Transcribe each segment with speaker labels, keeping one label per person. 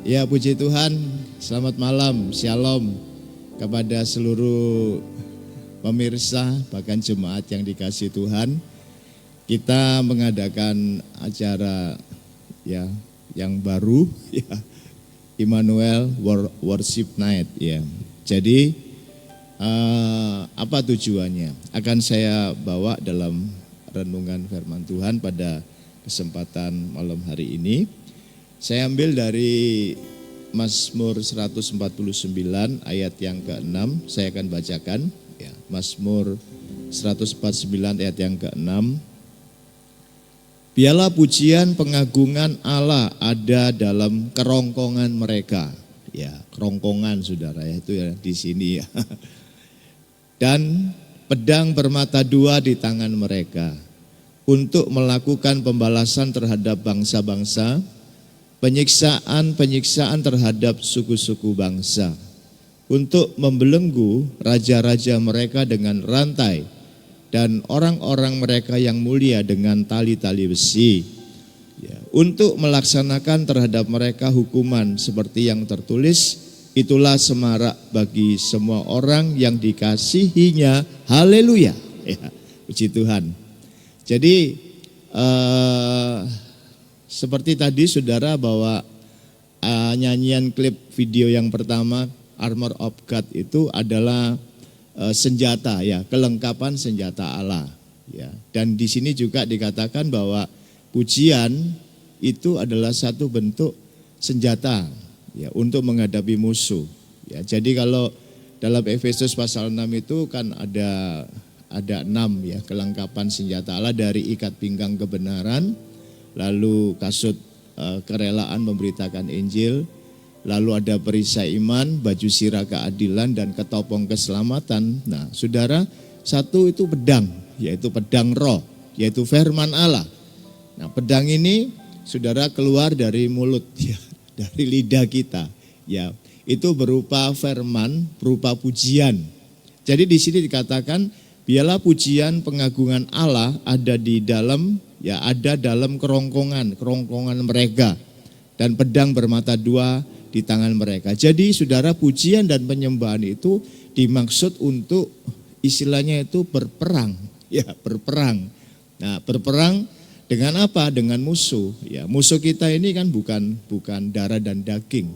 Speaker 1: Ya, puji Tuhan, selamat malam, shalom kepada seluruh pemirsa, bahkan jemaat yang dikasihi Tuhan. Kita mengadakan acara ya yang baru, ya, Immanuel Worship Night. Ya. Jadi apa tujuannya? Akan saya bawa dalam renungan firman Tuhan pada kesempatan malam hari ini. Saya ambil dari Mazmur 149 ayat yang ke-6, saya akan bacakan. Ya, Mazmur 149 ayat yang ke-6. Biarlah pujian pengagungan Allah ada dalam kerongkongan mereka. Ya, kerongkongan saudara ya, itu ya di sini ya. Dan pedang bermata dua di tangan mereka untuk melakukan pembalasan terhadap bangsa-bangsa, penyiksaan terhadap suku-suku bangsa, untuk membelenggu raja-raja mereka dengan rantai dan orang-orang mereka yang mulia dengan tali-tali besi, ya, untuk melaksanakan terhadap mereka hukuman seperti yang tertulis, itulah semarak bagi semua orang yang dikasihinya. Haleluya. Ya, puji Tuhan. Jadi seperti tadi saudara bahwa nyanyian klip video yang pertama Armor of God itu adalah senjata ya, kelengkapan senjata Allah ya. Dan di sini juga dikatakan bahwa pujian itu adalah satu bentuk senjata ya untuk menghadapi musuh ya. Jadi kalau dalam Efesus pasal 6 itu kan ada 6 ya kelengkapan senjata Allah, dari ikat pinggang kebenaran, lalu kasut kerelaan memberitakan Injil, lalu ada perisai iman, baju sirah keadilan, dan ketopong keselamatan. Nah saudara, satu itu pedang, yaitu pedang roh, yaitu firman Allah. Nah pedang ini saudara keluar dari mulut ya, dari lidah kita ya, itu berupa firman, berupa pujian. Jadi di sini dikatakan biarlah pujian pengagungan Allah ada di dalam ya, ada dalam kerongkongan mereka, dan pedang bermata dua di tangan mereka. Jadi saudara, pujian dan penyembahan itu dimaksud untuk istilahnya itu berperang, ya berperang. Nah berperang dengan apa? Dengan musuh. Ya, musuh kita ini kan bukan darah dan daging.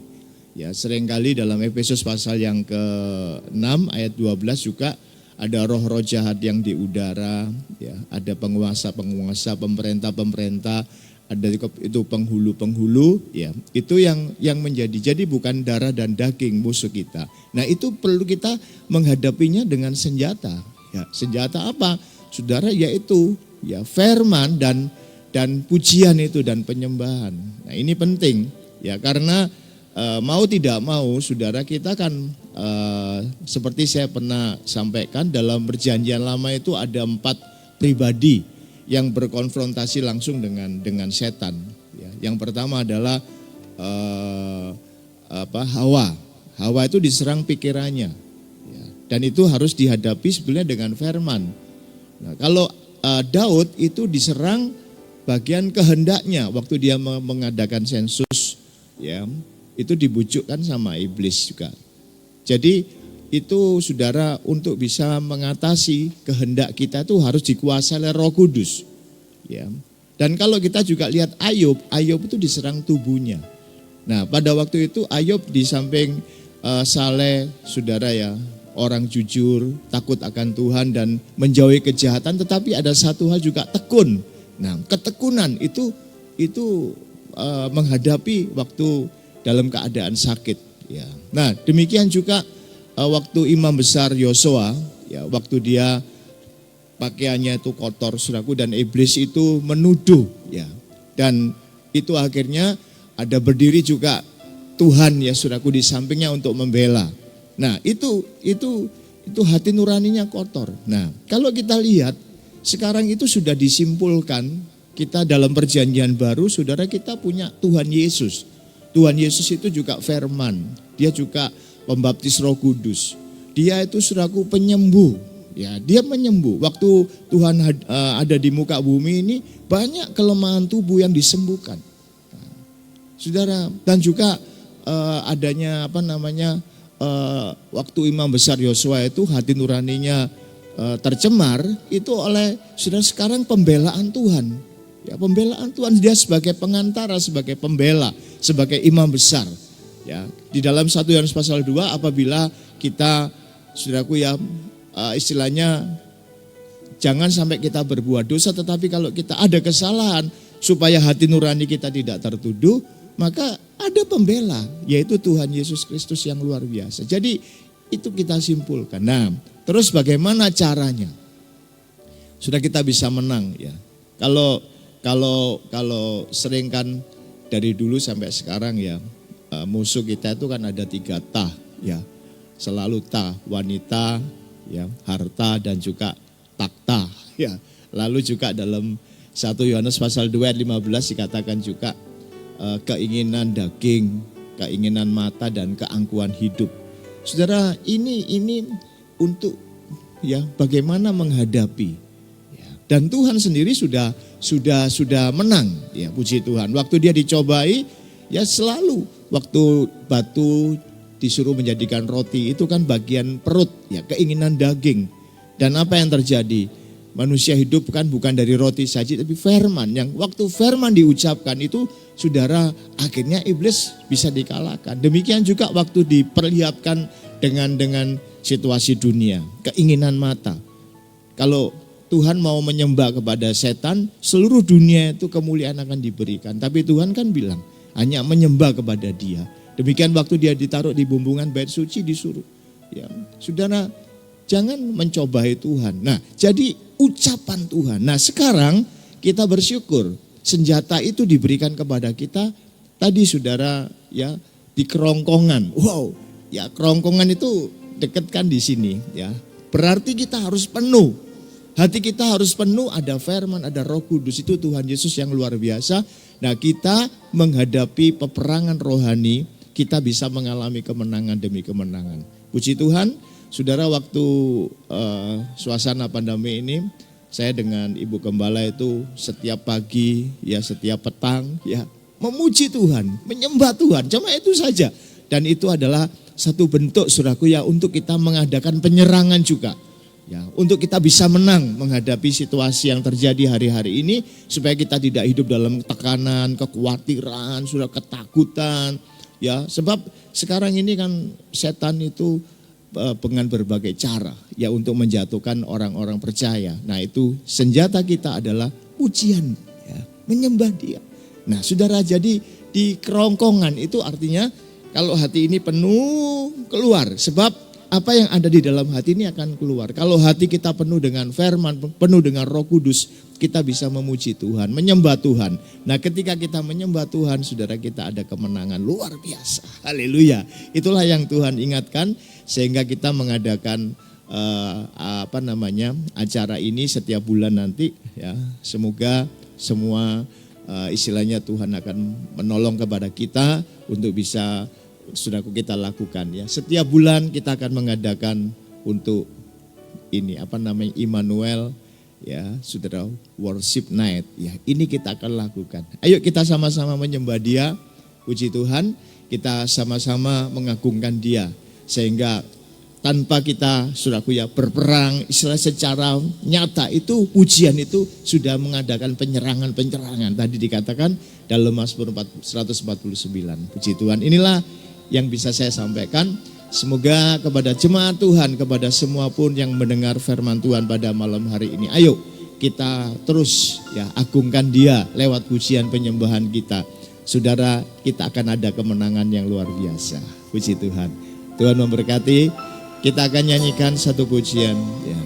Speaker 1: Ya, seringkali dalam Efesus pasal yang ke-6 ayat 12 juga ada roh-roh jahat yang di udara, ya, ada penguasa-penguasa, pemerintah-pemerintah, ada itu penghulu-penghulu, ya, itu yang menjadi. Jadi bukan darah dan daging musuh kita. Nah itu perlu kita menghadapinya dengan senjata. Ya, senjata apa, saudara? Yaitu ya firman dan pujian itu dan penyembahan. Nah ini penting, ya, karena mau tidak mau saudara, kita kan seperti saya pernah sampaikan, dalam perjanjian lama itu ada 4 pribadi yang berkonfrontasi langsung dengan setan. Ya, yang pertama adalah Hawa. Hawa itu diserang pikirannya, ya, dan itu harus dihadapi sebenarnya dengan firman. Nah, kalau Daud itu diserang bagian kehendaknya waktu dia mengadakan sensus, ya, itu dibujukkan sama iblis juga. Jadi itu saudara, untuk bisa mengatasi kehendak kita itu harus dikuasai oleh Roh Kudus. Ya. Dan kalau kita juga lihat Ayub itu diserang tubuhnya. Nah pada waktu itu Ayub di samping saleh saudara ya, orang jujur, takut akan Tuhan dan menjauhi kejahatan, tetapi ada satu hal juga, tekun. Nah ketekunan itu menghadapi waktu dalam keadaan sakit. Ya. Nah demikian juga waktu Imam Besar Yosua, ya, waktu dia pakaiannya itu kotor saudaraku, dan iblis itu menuduh, ya, dan itu akhirnya ada berdiri juga Tuhan ya saudaraku di sampingnya untuk membela. Nah itu hati nuraninya kotor. Nah kalau kita lihat sekarang itu sudah disimpulkan, kita dalam perjanjian baru saudara, kita punya Tuhan Yesus. Tuhan Yesus itu juga firman, dia juga pembaptis Roh Kudus. Dia itu saudaraku penyembuh. Ya, dia menyembuh. Waktu Tuhan ada di muka bumi ini, banyak kelemahan tubuh yang disembuhkan. Nah, saudara, dan juga adanya waktu Imam Besar Yosua itu hati nuraninya tercemar, itu oleh sudah sekarang pembelaan Tuhan. Ya, pembelaan Tuhan, dia sebagai pengantara, sebagai pembela, sebagai imam besar. Ya, di dalam 1 Yohanes pasal 2, apabila kita, saudaraku ya, istilahnya jangan sampai kita berbuat dosa, tetapi kalau kita ada kesalahan supaya hati nurani kita tidak tertuduh, maka ada pembela, yaitu Tuhan Yesus Kristus yang luar biasa. Jadi itu kita simpulkan. Nah, terus bagaimana caranya? Sudah kita bisa menang ya. Kalau sering kan dari dulu sampai sekarang ya, musuh kita itu kan ada 3 tah ya. Selalu tah, wanita, ya, harta dan juga takhta ya. Lalu juga dalam 1 Yohanes pasal 2 ayat 15 dikatakan juga keinginan daging, keinginan mata dan keangkuhan hidup. Saudara, ini untuk ya bagaimana menghadapi ya. Dan Tuhan sendiri sudah menang ya, puji Tuhan. Waktu dia dicobai ya selalu waktu batu disuruh menjadikan roti itu kan bagian perut ya, keinginan daging. Dan apa yang terjadi? Manusia hidup kan bukan dari roti saja tapi firman, yang waktu firman diucapkan itu saudara akhirnya iblis bisa dikalahkan. Demikian juga waktu diperlihatkan dengan situasi dunia, keinginan mata. Kalau Tuhan mau menyembah kepada setan, seluruh dunia itu kemuliaan akan diberikan. Tapi Tuhan kan bilang hanya menyembah kepada Dia. Demikian waktu Dia ditaruh di bumbungan bait suci disuruh. Ya, saudara, jangan mencobai Tuhan. Nah, jadi ucapan Tuhan. Nah, sekarang kita bersyukur senjata itu diberikan kepada kita. Tadi saudara ya di kerongkongan. Wow, ya kerongkongan itu dekatkan di sini ya. Berarti kita harus penuh. Hati kita harus penuh, ada firman, ada Roh Kudus, itu Tuhan Yesus yang luar biasa. Nah, kita menghadapi peperangan rohani, kita bisa mengalami kemenangan demi kemenangan. Puji Tuhan. Saudara, waktu suasana pandemi ini, saya dengan Ibu Gembala itu setiap pagi, ya setiap petang, ya memuji Tuhan, menyembah Tuhan, cuma itu saja. Dan itu adalah satu bentuk, saudaraku ya, untuk kita mengadakan penyerangan juga. Ya, untuk kita bisa menang menghadapi situasi yang terjadi hari-hari ini, supaya kita tidak hidup dalam tekanan, kekhawatiran, sudah ketakutan. Ya, sebab sekarang ini kan setan itu dengan berbagai cara ya untuk menjatuhkan orang-orang percaya. Nah, itu senjata kita adalah pujian ya, menyembah Dia. Nah, saudara, jadi di kerongkongan itu artinya kalau hati ini penuh keluar, sebab apa yang ada di dalam hati ini akan keluar. Kalau hati kita penuh dengan firman, penuh dengan Roh Kudus, kita bisa memuji Tuhan, menyembah Tuhan. Nah, ketika kita menyembah Tuhan, saudara, kita ada kemenangan luar biasa. Haleluya. Itulah yang Tuhan ingatkan sehingga kita mengadakan acara ini setiap bulan nanti ya. Semoga semua istilahnya Tuhan akan menolong kepada kita untuk bisa saudaraku kita lakukan ya. Setiap bulan kita akan mengadakan untuk ini Immanuel ya, saudara, worship night ya. Ini kita akan lakukan. Ayo kita sama-sama menyembah Dia. Puji Tuhan, kita sama-sama mengagungkan Dia sehingga tanpa kita saudaraku ya berperang istilah secara nyata, itu pujian itu sudah mengadakan penyerangan. Tadi dikatakan dalam Mazmur 149. Puji Tuhan, inilah yang bisa saya sampaikan. Semoga kepada jemaat Tuhan, kepada semua pun yang mendengar firman Tuhan pada malam hari ini, ayo kita terus ya agungkan Dia lewat pujian penyembahan kita. Saudara, kita akan ada kemenangan yang luar biasa. Puji Tuhan. Tuhan memberkati. Kita akan nyanyikan satu pujian ya.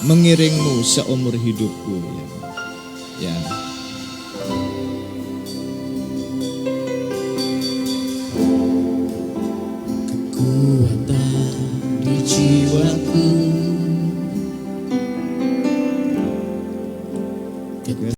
Speaker 1: Mengiringmu seumur hidupku ya. Ya.